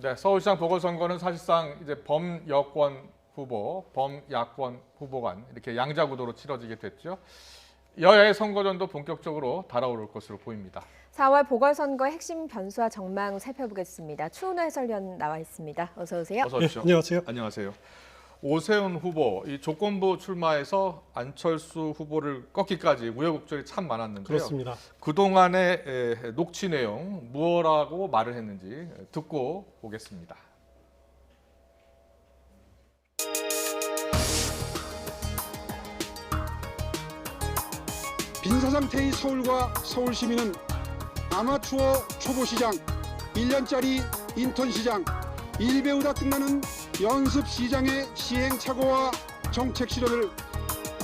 네, 서울시장 보궐선거는 사실상 이제 범여권 후보, 범야권 후보 간 이렇게 양자 구도로 치러지게 됐죠. 여야의 선거전도 본격적으로 달아오를 것으로 보입니다. 4월 보궐선거 핵심 변수와 전망 살펴보겠습니다. 추은호 해설위원 나와 있습니다. 어서 오세요. 어서 오십시오. 네, 안녕하세요. 안녕하세요. 오세훈 후보, 이 조건부 출마해서 안철수 후보를 꺾기까지 우여곡절이 참 많았는데요. 그렇습니다. 그동안의 녹취 내용 무엇라고 말을 했는지 듣고 오겠습니다. 빈사상태의 서울과 서울시민은 아마추어 초보시장, 1년짜리 인턴시장, 일배우다 끝나는 연습시장의 시행착오와 정책 실현을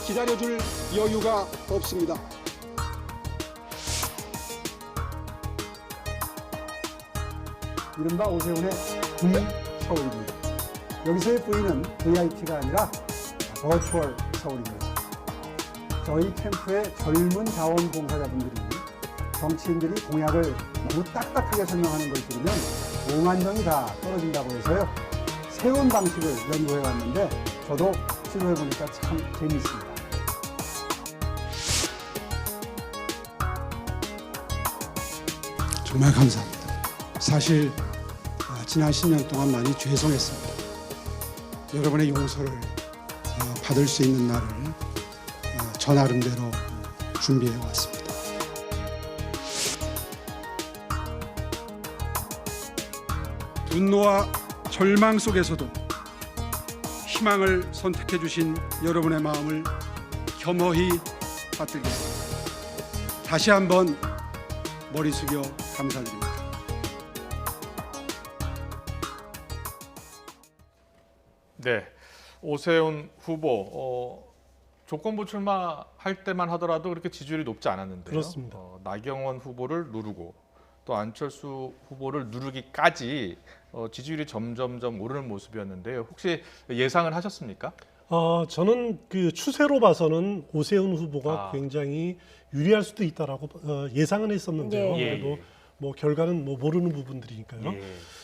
기다려줄 여유가 없습니다. 이른바 오세훈의 V 서울입니다. 여기서의 V는 VIP가 아니라 버추얼 서울입니다. 저희 캠프의 젊은 자원봉사자분들이 정치인들이 공약을 너무 딱딱하게 설명하는 걸 들으면 오만정이 다 떨어진다고 해서요. 새로운 방식을 연구해 왔는데 저도 시도해 보니까 참 재미있습니다. 정말 감사합니다. 사실 지난 10년 동안 많이 죄송했습니다. 여러분의 용서를 받을 수 있는 날을 저 나름대로 준비해 왔습니다. 분노와 절망 속에서도 희망을 선택해 주신 여러분의 마음을 겸허히 받들겠습니다. 다시 한번 머리 숙여 감사드립니다. 네, 오세훈 후보 조건부 출마할 때만 하더라도 그렇게 지지율이 높지 않았는데요. 그렇습니다. 나경원 후보를 누르고 또 안철수 후보를 누르기까지 지지율이 점점점 오르는 모습이었는데요. 혹시 예상을 하셨습니까? 저는 그 추세로 봐서는 오세훈 후보가 아. 굉장히 유리할 수도 있다라고 예상은 했었는데요. 예. 그래도 뭐 결과는 뭐 모르는 부분들이니까요. 예.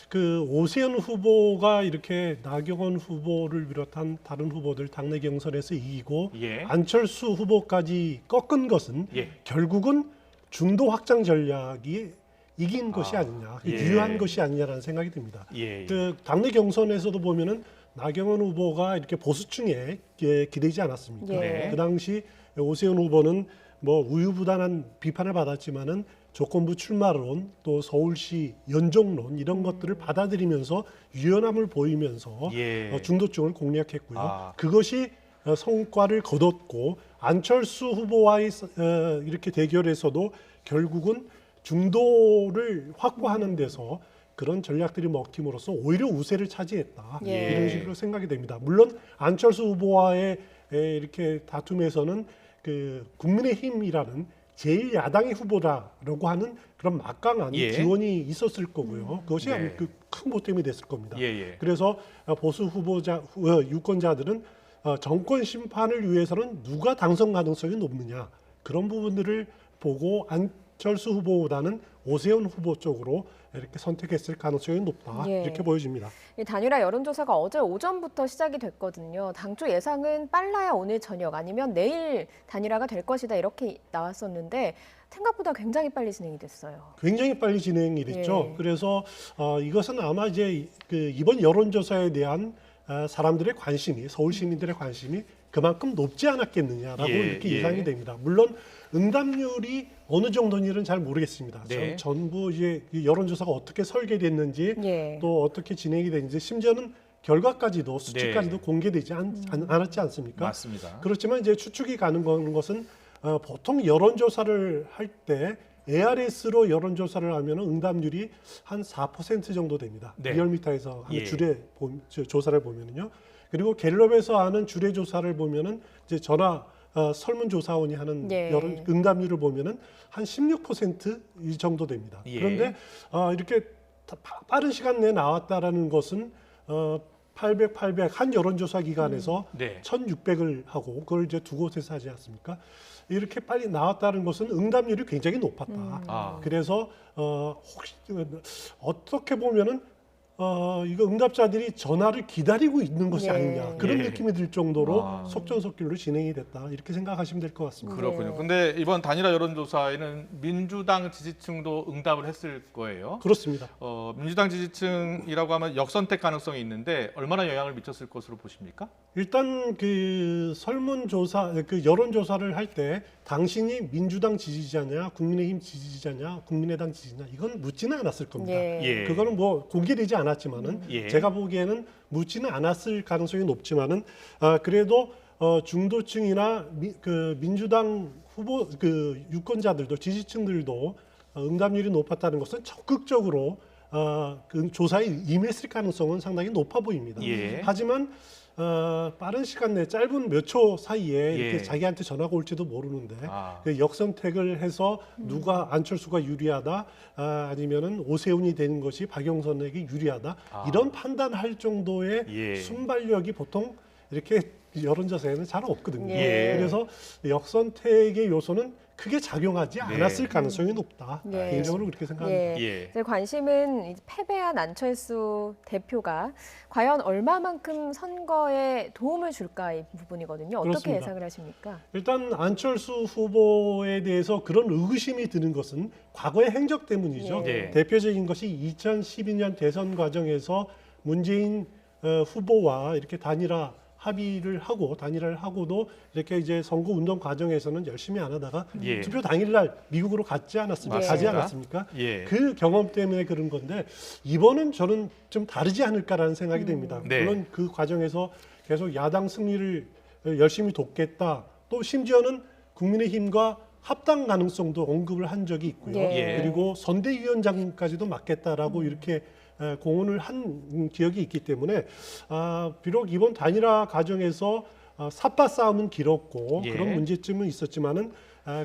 그 오세훈 후보가 이렇게 나경원 후보를 비롯한 다른 후보들 당내 경선에서 이기고 예. 안철수 후보까지 꺾은 것은 예. 결국은 중도 확장 전략이 이긴 것이 아니냐, 예. 유효한 것이 아니냐라는 생각이 듭니다. 예. 그 당내 경선에서도 보면은 나경원 후보가 이렇게 보수층에 기대지 않았습니까? 예. 그 당시 오세훈 후보는 뭐 우유부단한 비판을 받았지만은 조건부 출마론 또 서울시 연정론 이런 것들을 받아들이면서 유연함을 보이면서 예. 중도층을 공략했고요. 아. 그것이 성과를 거뒀고 안철수 후보와의 이렇게 대결에서도 결국은 중도를 확보하는 데서 그런 전략들이 먹힘으로써 오히려 우세를 차지했다. 예. 이런 식으로 생각이 됩니다. 물론 안철수 후보와의 이렇게 다툼에서는 그 국민의힘이라는 제1야당의 후보라고 하는 그런 막강한 예. 지원이 있었을 거고요. 그것이 네. 큰 보탬이 됐을 겁니다. 예. 그래서 보수 후보자, 유권자들은 정권 심판을 위해서는 누가 당선 가능성이 높느냐 그런 부분들을 보고 안철수 후보보다는 오세훈 후보 쪽으로 이렇게 선택했을 가능성이 높다 예. 이렇게 보여집니다. 이 단일화 여론조사가 어제 오전부터 시작이 됐거든요. 당초 예상은 빨라야 오늘 저녁 아니면 내일 단일화가 될 것이다 이렇게 나왔었는데 생각보다 굉장히 빨리 진행이 됐어요. 굉장히 빨리 진행이 됐죠. 예. 그래서 이것은 아마 이제 그 이번 여론조사에 대한 사람들의 관심이 서울 시민들의 관심이 그만큼 높지 않았겠느냐라고 예, 이렇게 예. 예상이 됩니다. 물론 응답률이 어느 정도인지는 잘 모르겠습니다. 네. 전부 이제 이 여론조사가 어떻게 설계됐는지 예. 또 어떻게 진행이 되는지 심지어는 결과까지도 수치까지도 네. 공개되지 않았지 않습니까? 맞습니다. 그렇지만 이제 추측이 가능한 것은 보통 여론조사를 할 때 ARS로 여론조사를 하면 응답률이 한 4% 정도 됩니다. 네. 리얼미터에서 하는 예. 조사를 보면은요. 그리고 갤럽에서 하는 주례 조사를 보면은 이제 설문조사원이 하는 예. 응답률을 보면은 한 16%이 정도 됩니다. 예. 그런데 이렇게 빠른 시간 내에 나왔다라는 것은 800 한 여론조사 기관에서 네. 1,600을 하고 그걸 이제 두 곳에서 하지 않습니까? 이렇게 빨리 나왔다는 것은 응답률이 굉장히 높았다. 아. 그래서 혹시 어떻게 보면은 이거 응답자들이 전화를 기다리고 있는 것이 예. 아니냐 그런 예. 느낌이 들 정도로 아. 속전속결로 진행이 됐다 이렇게 생각하시면 될 것 같습니다. 그렇군요. 네. 근데 이번 단일화 여론조사에는 민주당 지지층도 응답을 했을 거예요. 그렇습니다. 민주당 지지층이라고 하면 역선택 가능성이 있는데 얼마나 영향을 미쳤을 것으로 보십니까? 일단 그 설문조사, 그 여론조사를 할 때 당신이 민주당 지지자냐, 국민의힘 지지자냐, 국민의당 지지자냐 이건 묻지는 않았을 겁니다. 예. 그거는 뭐 공개되지 않았지만은 예. 제가 보기에는 묻지는 않았을 가능성이 높지만은 그래도 중도층이나 그 민주당 후보 그 유권자들도 지지층들도 응답률이 높았다는 것은 적극적으로 그 조사에 임했을 가능성은 상당히 높아 보입니다. 예. 하지만 빠른 시간 내에 짧은 몇 초 사이에 이렇게 예. 자기한테 전화가 올지도 모르는데 아. 그 역선택을 해서 누가 안철수가 유리하다 아니면은 오세훈이 되는 것이 박영선에게 유리하다 이런 판단할 정도의 예. 순발력이 보통 이렇게 여론조사에는 잘 없거든요. 예. 그래서 역선택의 요소는 크게 작용하지 않았을 가능성이 높다. 예. 개인적으로 그렇게 생각합니다. 예. 예. 이제 관심은 이제 패배한 안철수 대표가 과연 얼마만큼 선거에 도움을 줄까 이 부분이거든요. 어떻게 그렇습니다. 예상을 하십니까? 일단 안철수 후보에 대해서 그런 의구심이 드는 것은 과거의 행적 때문이죠. 예. 대표적인 것이 2012년 대선 과정에서 문재인 후보와 이렇게 단일화를 하고도 이렇게 이제 선거 운동 과정에서는 열심히 안 하다가 예. 투표 당일날 미국으로 가지 않았습니까? 맞습니다. 예. 그 경험 때문에 그런 건데 이번은 저는 좀 다르지 않을까라는 생각이 됩니다. 네. 물론 그 과정에서 계속 야당 승리를 열심히 돕겠다. 또 심지어는 국민의힘과 합당 가능성도 언급을 한 적이 있고요. 예. 그리고 선대위원장까지도 맡겠다라고 이렇게 공언을 한 기억이 있기 때문에 비록 이번 단일화 과정에서 삿바 싸움은 길었고 예. 그런 문제점은 있었지만은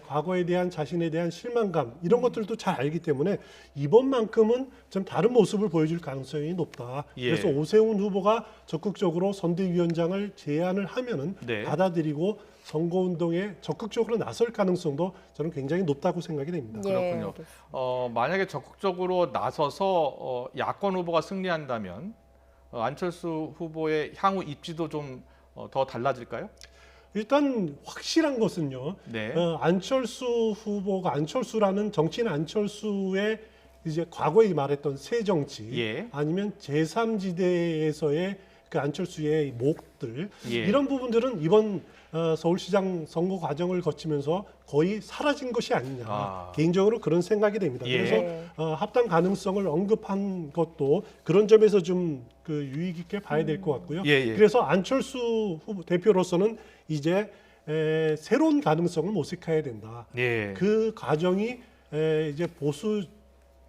과거에 대한 자신에 대한 실망감 이런 것들도 잘 알기 때문에 이번만큼은 좀 다른 모습을 보여줄 가능성이 높다. 예. 그래서 오세훈 후보가 적극적으로 선대위원장을 제안을 하면은 네. 받아들이고 선거운동에 적극적으로 나설 가능성도 저는 굉장히 높다고 생각이 됩니다. 그렇군요. 알겠습니다. 만약에 적극적으로 나서서 야권 후보가 승리한다면 안철수 후보의 향후 입지도 좀 더 달라질까요? 일단 확실한 것은요. 네. 안철수 후보가 안철수라는 정치인 안철수의 이제 과거에 말했던 새 정치 예. 아니면 제3지대에서의 그 안철수의 목들 예. 이런 부분들은 이번 서울시장 선거 과정을 거치면서 거의 사라진 것이 아니냐 개인적으로 그런 생각이 됩니다. 예. 그래서 합당 가능성을 언급한 것도 그런 점에서 좀 그 유의 깊게 봐야 될 것 같고요. 예, 예. 그래서 안철수 후보 대표로서는 이제 새로운 가능성을 모색해야 된다. 예. 그 과정이 이제 보수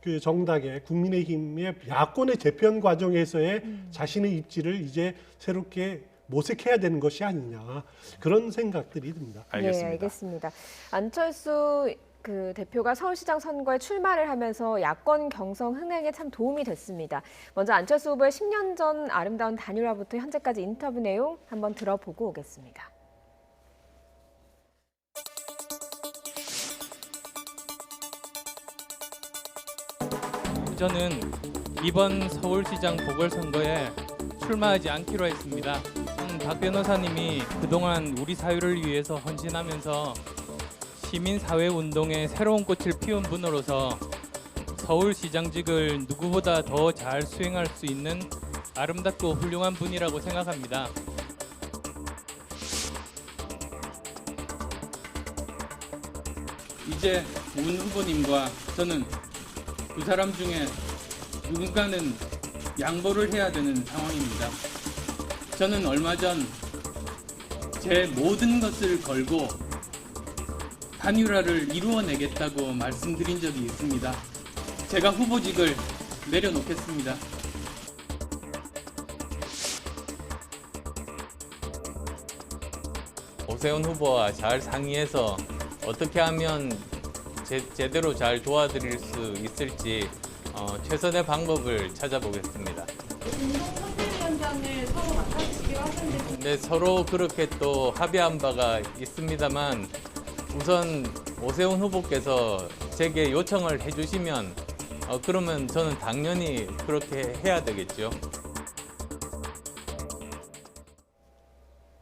그 정당의 국민의힘의 야권의 재편 과정에서의 자신의 입지를 이제 새롭게 모색해야 되는 것이 아니냐 그런 생각들이 듭니다. 알겠습니다. 네, 알겠습니다. 안철수 그 대표가 서울시장 선거에 출마를 하면서 야권 경선 흥행에 참 도움이 됐습니다. 먼저 안철수 후보의 10년 전 아름다운 단일화부터 현재까지 인터뷰 내용 한번 들어보고 오겠습니다. 저는 이번 서울시장 보궐선거에 출마하지 않기로 했습니다. 박 변호사님이 그동안 우리 사회를 위해서 헌신하면서 시민사회운동의 새로운 꽃을 피운 분으로서 서울시장직을 누구보다 더 잘 수행할 수 있는 아름답고 훌륭한 분이라고 생각합니다. 이제 문 후보님과 저는 두 사람 중에 누군가는 양보를 해야 되는 상황입니다. 저는 얼마 전 제 모든 것을 걸고 단일화를 이루어내겠다고 말씀드린 적이 있습니다. 제가 후보직을 내려놓겠습니다. 오세훈 후보와 잘 상의해서 어떻게 하면 제대로 잘 도와드릴 수 있을지 최선의 방법을 찾아보겠습니다. 선대위원장을 서로 맡아주시기로 하셨는데 네, 서로 그렇게 또 합의한 바가 있습니다만 우선 오세훈 후보께서 제게 요청을 해주시면 그러면 저는 당연히 그렇게 해야 되겠죠.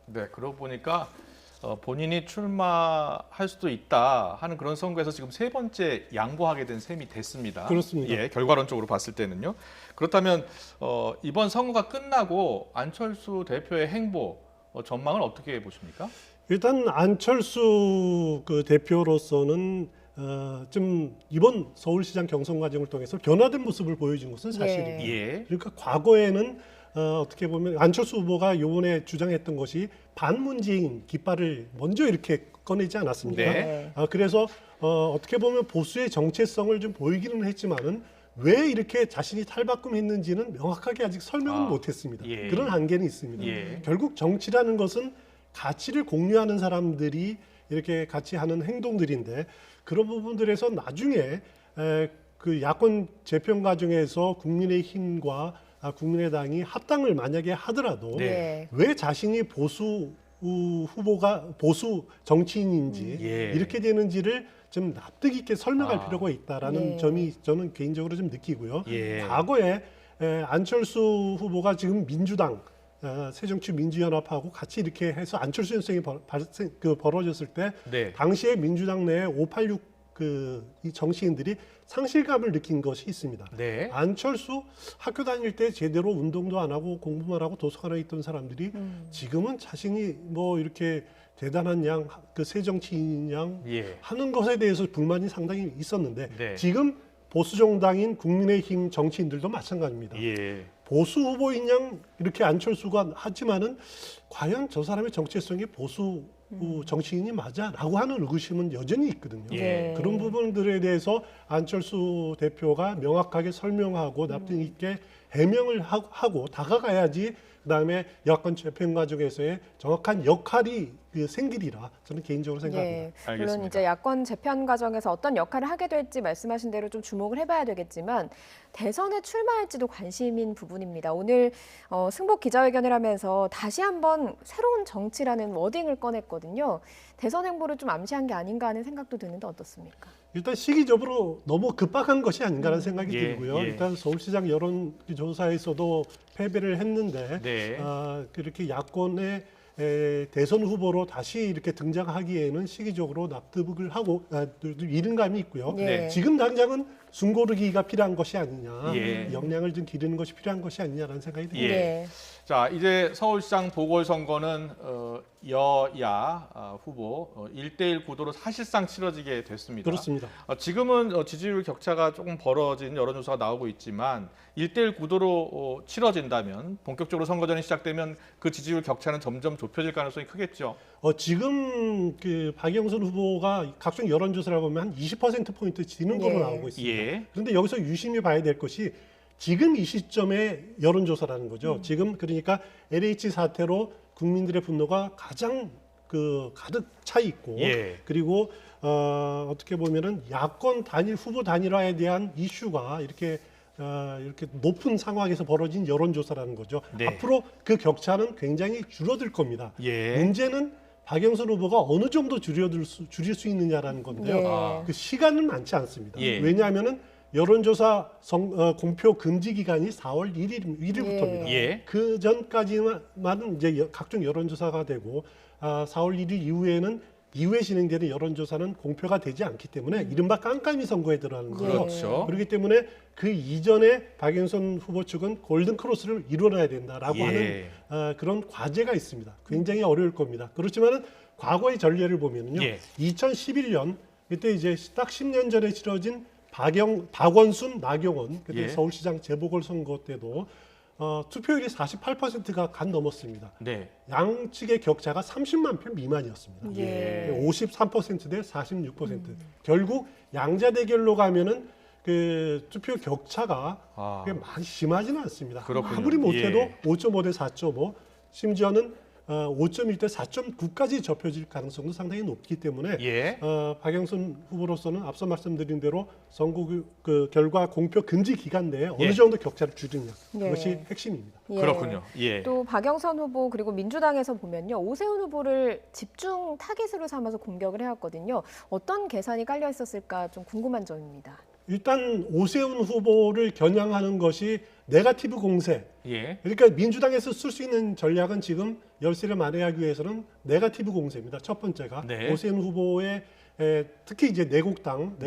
네, 그러고 보니까 본인이 출마할 수도 있다 하는 그런 선거에서 지금 세 번째 양보하게 된 셈이 됐습니다. 그렇습니다. 예, 결과론적으로 봤을 때는요. 그렇다면 이번 선거가 끝나고 안철수 대표의 행보 전망을 어떻게 보십니까? 일단 안철수 그 대표로서는 좀 이번 서울시장 경선 과정을 통해서 변화된 모습을 보여준 것은 사실입니다. 예. 그러니까 과거에는 어떻게 보면 안철수 후보가 요번에 주장했던 것이 반문재인 깃발을 먼저 이렇게 꺼내지 않았습니까? 네. 그래서 어떻게 보면 보수의 정체성을 좀 보이기는 했지만은 왜 이렇게 자신이 탈바꿈했는지는 명확하게 아직 설명은 못했습니다. 예. 그런 한계는 있습니다. 예. 결국 정치라는 것은 가치를 공유하는 사람들이 이렇게 같이 하는 행동들인데 그런 부분들에서 나중에 그 야권 재편 과정에서 국민의힘과 국민의당이 합당을 만약에 하더라도 네. 왜 자신이 보수 후보가 보수 정치인인지 예. 이렇게 되는지를 좀 납득 있게 설명할 필요가 있다라는 네. 점이 저는 개인적으로 좀 느끼고요. 예. 과거에 안철수 후보가 지금 민주당 새정치민주연합하고 같이 이렇게 해서 안철수 현상이 벌어졌을 때 네. 당시에 민주당 내에 586 이 정치인들이 상실감을 느낀 것이 있습니다. 네. 안철수 학교 다닐 때 제대로 운동도 안 하고 공부만 하고 도서관에 있던 사람들이 지금은 자신이 뭐 이렇게 대단한 양, 그 새정치인 양 예. 하는 것에 대해서 불만이 상당히 있었는데 네. 지금 보수 정당인 국민의힘 정치인들도 마찬가지입니다. 예. 보수 후보인 양 이렇게 안철수가 하지만은 과연 저 사람의 정체성이 보수 정치인이 맞아라고 하는 의구심은 여전히 있거든요. 예. 그런 부분들에 대해서 안철수 대표가 명확하게 설명하고 납득 있게 해명을 하고 다가가야지 그다음에 야권 재편 과정에서의 정확한 역할이 생기리라 저는 개인적으로 생각합니다. 예, 물론 알겠습니다. 이제 야권 재편 과정에서 어떤 역할을 하게 될지 말씀하신 대로 좀 주목을 해봐야 되겠지만 대선에 출마할지도 관심인 부분입니다. 오늘 승복 기자회견을 하면서 다시 한번 새로운 정치라는 워딩을 꺼냈거든요. 대선 행보를 좀 암시한 게 아닌가 하는 생각도 드는데 어떻습니까? 일단 시기적으로 너무 급박한 것이 아닌가라는 생각이 예, 들고요. 예. 일단 서울시장 여론조사에서도 패배를 했는데 네. 그렇게 야권의 대선 후보로 다시 이렇게 등장하기에는 시기적으로 납득을 하고 이른 감이 있고요. 네. 지금 당장은 숨고르기가 필요한 것이 아니냐, 예. 역량을 좀 기르는 것이 필요한 것이 아니냐라는 생각이 듭니다. 예. 네. 자, 이제 서울시장 보궐선거는 여야 후보 1대1 구도로 사실상 치러지게 됐습니다. 그렇습니다. 지금은 지지율 격차가 조금 벌어진 여론조사가 나오고 있지만 1대1 구도로 치러진다면 본격적으로 선거전이 시작되면 그 지지율 격차는 점점 좁혀질 가능성이 크겠죠. 지금 그 박영선 후보가 각종 여론조사를 보면 한 20%포인트 지는 예. 걸로 나오고 있습니다. 예. 그런데 여기서 유심히 봐야 될 것이 지금 이 시점의 여론조사라는 거죠. 지금 그러니까 LH 사태로 국민들의 분노가 가장 가득 차 있고 예. 그리고 어떻게 보면은 야권 단일 후보 단일화에 대한 이슈가 이렇게 높은 상황에서 벌어진 여론조사라는 거죠. 네. 앞으로 그 격차는 굉장히 줄어들 겁니다. 예. 문제는 박영선 후보가 어느 정도 줄일 수 있느냐라는 건데요. 예. 그 시간은 많지 않습니다. 예. 왜냐하면은 여론조사 공표 금지 기간이 4월 1일부터입니다. 예. 그 전까지만 이제 각종 여론조사가 되고 4월 1일 이후에는 이후에 진행되는 여론조사는 공표가 되지 않기 때문에 이른바 깜깜이 선거에 들어가는 거예요. 그렇죠. 그렇기 때문에 그 이전에 박영선 후보 측은 골든 크로스를 이뤄내야 된다라고 예. 하는 그런 과제가 있습니다. 굉장히 어려울 겁니다. 그렇지만은 과거의 전례를 보면요, 예. 2011년 그때 이제 딱 10년 전에 치러진 박원순, 나경원 그때 예. 서울시장 재보궐선거 때도 투표율이 48%가 간 넘었습니다. 네. 양측의 격차가 30만 표 미만이었습니다. 예. 53%대 46%. 결국 양자 대결로 가면은 그 투표 격차가 그게 많이 심하지는 않습니다. 그렇군요. 아무리 못해도 예. 5.5대 4.5, 심지어는 5.1대 4.9까지 좁혀질 가능성도 상당히 높기 때문에 예. 박영선 후보로서는 앞서 말씀드린 대로 선거 그 결과 공표 금지 기간 내에 예. 어느 정도 격차를 줄이냐 예. 그것이 핵심입니다. 예. 그렇군요. 예. 또 박영선 후보 그리고 민주당에서 보면요. 오세훈 후보를 집중 타깃으로 삼아서 공격을 해왔거든요. 어떤 계산이 깔려 있었을까 좀 궁금한 점입니다. 일단 오세훈 후보를 겨냥하는 것이 네거티브 공세. 예. 그러니까 민주당에서 쓸 수 있는 전략은 지금 열세를 만회하기 위해서는 네거티브 공세입니다. 첫 번째가 네. 오세훈 후보의 특히 이제 내곡당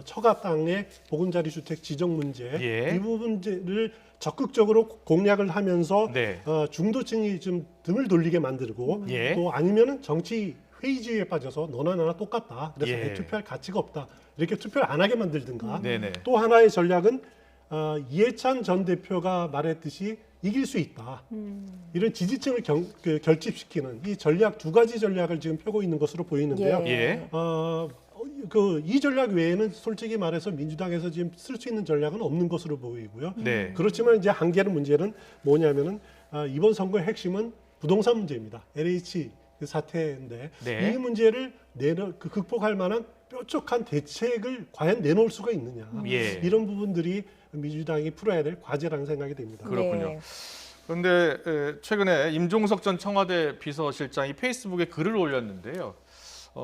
처가당의 보금자리 주택 지정 문제 예. 이 부분을 적극적으로 공략을 하면서 네. 중도층이 좀 등을 돌리게 만들고 예. 또 아니면은 정치 회의주의에 빠져서 너나 나나 똑같다. 그래서 예. 투표할 가치가 없다. 이렇게 투표를 안 하게 만들든가. 네네. 또 하나의 전략은 이해찬 전 대표가 말했듯이 이길 수 있다. 이런 지지층을 결집시키는 이 전략 두 가지 전략을 지금 펴고 있는 것으로 보이는데요. 예. 이 전략 외에는 솔직히 말해서 민주당에서 지금 쓸 수 있는 전략은 없는 것으로 보이고요. 네. 그렇지만 이제 한계는 문제는 뭐냐면은 이번 선거의 핵심은 부동산 문제입니다. LH 그 사태인데 네. 이 문제를 극복할 만한 뾰족한 대책을 과연 내놓을 수가 있느냐. 예. 이런 부분들이 민주당이 풀어야 될 과제라는 생각이 듭니다. 그렇군요. 네. 그런데 최근에 임종석 전 청와대 비서실장이 페이스북에 글을 올렸는데요.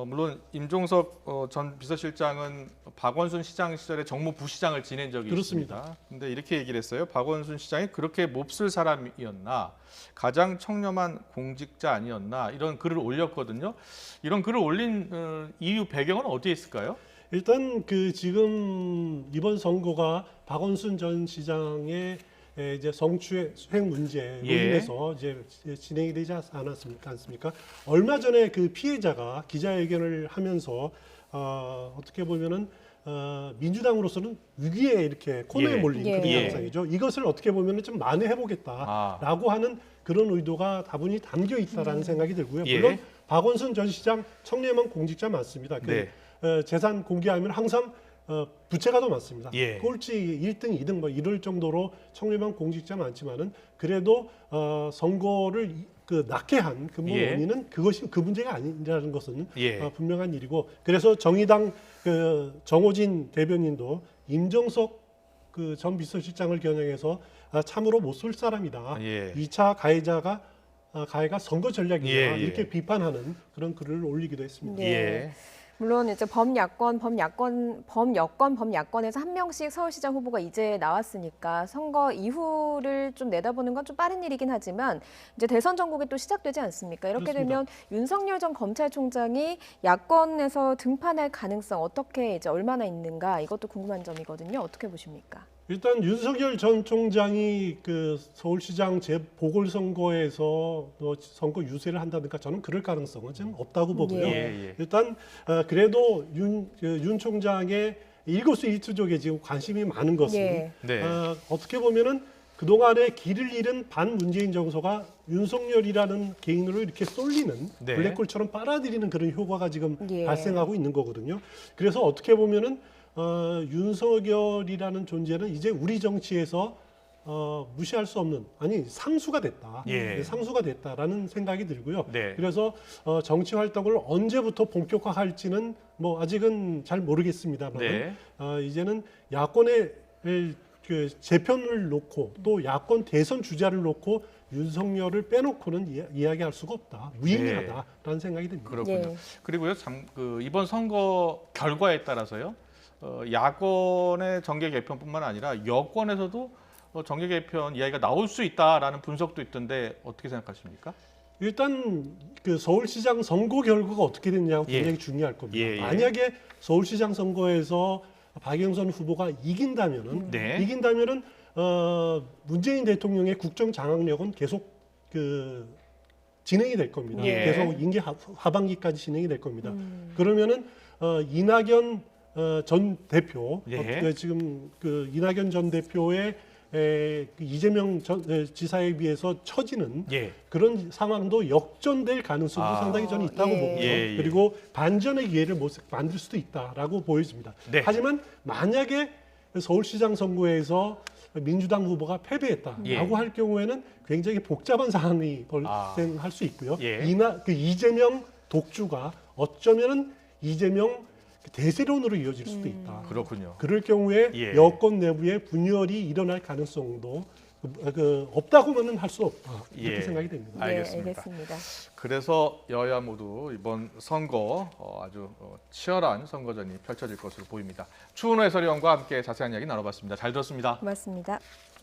물론 임종석 전 비서실장은 박원순 시장 시절에 정무부시장을 지낸 적이 그렇습니다. 있습니다. 근데 이렇게 얘기를 했어요. 박원순 시장이 그렇게 몹쓸 사람이었나, 가장 청렴한 공직자 아니었나 이런 글을 올렸거든요. 이런 글을 올린 이유 배경은 어디에 있을까요? 일단 지금 이번 선거가 박원순 전 시장의 이제 성추행 문제로 예. 인해서 이제 진행이 되지 않습니까? 얼마 전에 그 피해자가 기자회견을 하면서 어떻게 보면은 민주당으로서는 위기에 이렇게 코너에 예. 몰린 그런 예. 양상이죠. 이것을 어떻게 보면은 좀 만회해보겠다라고 하는 그런 의도가 다분히 담겨 있다라는 생각이 들고요. 예. 물론 박원순 전 시장 청렴한 공직자 맞습니다. 네. 재산 공개하면 항상 부채가 더 많습니다. 예. 꼴찌 1등, 2등 뭐 이럴 정도로 청렴한 공직자 많지만은 그래도 선거를 낙게 한 근본 예. 원인은 그것이 그 문제가 아니라는 것은 예. 분명한 일이고 그래서 정의당 정호진 대변인도 임종석 전 비서실장을 겨냥해서 참으로 못 쏠 사람이다. 예. 2차 가해가 선거 전략이다. 예, 예. 이렇게 비판하는 그런 글을 올리기도 했습니다. 네. 예. 물론 이제 범야권에서 한 명씩 서울시장 후보가 이제 나왔으니까 선거 이후를 좀 내다보는 건 좀 빠른 일이긴 하지만 이제 대선 전국이 또 시작되지 않습니까? 이렇게 그렇습니다. 되면 윤석열 전 검찰총장이 야권에서 등판할 가능성 어떻게 이제 얼마나 있는가 이것도 궁금한 점이거든요. 어떻게 보십니까? 일단 윤석열 전 총장이 서울시장 재보궐선거에서 선거 유세를 한다든가 저는 그럴 가능성은 좀 없다고 보고요. 예. 일단 그래도 윤 총장의 일거수일투족에 지금 관심이 많은 것은 예. 네. 어떻게 보면은 그동안에 길을 잃은 반문재인 정서가 윤석열이라는 개인으로 이렇게 쏠리는 네. 블랙홀처럼 빨아들이는 그런 효과가 지금 예. 발생하고 있는 거거든요. 그래서 어떻게 보면은 윤석열이라는 존재는 이제 우리 정치에서 무시할 수 없는 상수가 됐다. 예. 상수가 됐다라는 생각이 들고요. 네. 그래서 정치 활동을 언제부터 본격화할지는 뭐 아직은 잘 모르겠습니다만 네. 이제는 야권의 재편을 놓고 또 야권 대선 주자를 놓고 윤석열을 빼놓고는 이야기할 수가 없다. 무의미하다라는 생각이 듭니다. 그렇군요. 예. 그리고요, 이번 선거 결과에 따라서요, 야권의 정계 개편뿐만 아니라 여권에서도 정계 개편 이야기가 나올 수 있다라는 분석도 있던데 어떻게 생각하십니까? 일단 서울시장 선거 결과가 어떻게 됐냐가 예. 굉장히 중요할 겁니다. 예. 만약에 서울시장 선거에서 박영선 후보가 이긴다면은 네. 문재인 대통령의 국정 장악력은 계속 진행이 될 겁니다. 예. 계속 임기 하반기까지 진행이 될 겁니다. 그러면은 이낙연 전 대표 예. 지금 이낙연 전 대표의 이재명 지사에 비해서 처지는 예. 그런 상황도 역전될 가능성도 상당히 저는 있다고 예. 보고요. 예. 그리고 반전의 기회를 만들 수도 있다라고 보여집니다. 네. 하지만 만약에 서울시장 선거에서 민주당 후보가 패배했다라고 예. 할 경우에는 굉장히 복잡한 상황이 발생할 수 있고요. 예. 이재명 독주가 어쩌면은 이재명 대세론으로 이어질 수도 있다. 그렇군요. 그럴 경우에 예. 여권 내부에 분열이 일어날 가능성도 없다고만은 할 수 없다 이렇게 예, 생각이 됩니다. 알겠습니다. 네, 알겠습니다. 그래서 여야 모두 이번 선거 아주 치열한 선거전이 펼쳐질 것으로 보입니다. 추은호 해설위원과 함께 자세한 이야기 나눠봤습니다. 잘 들었습니다. 고맙습니다.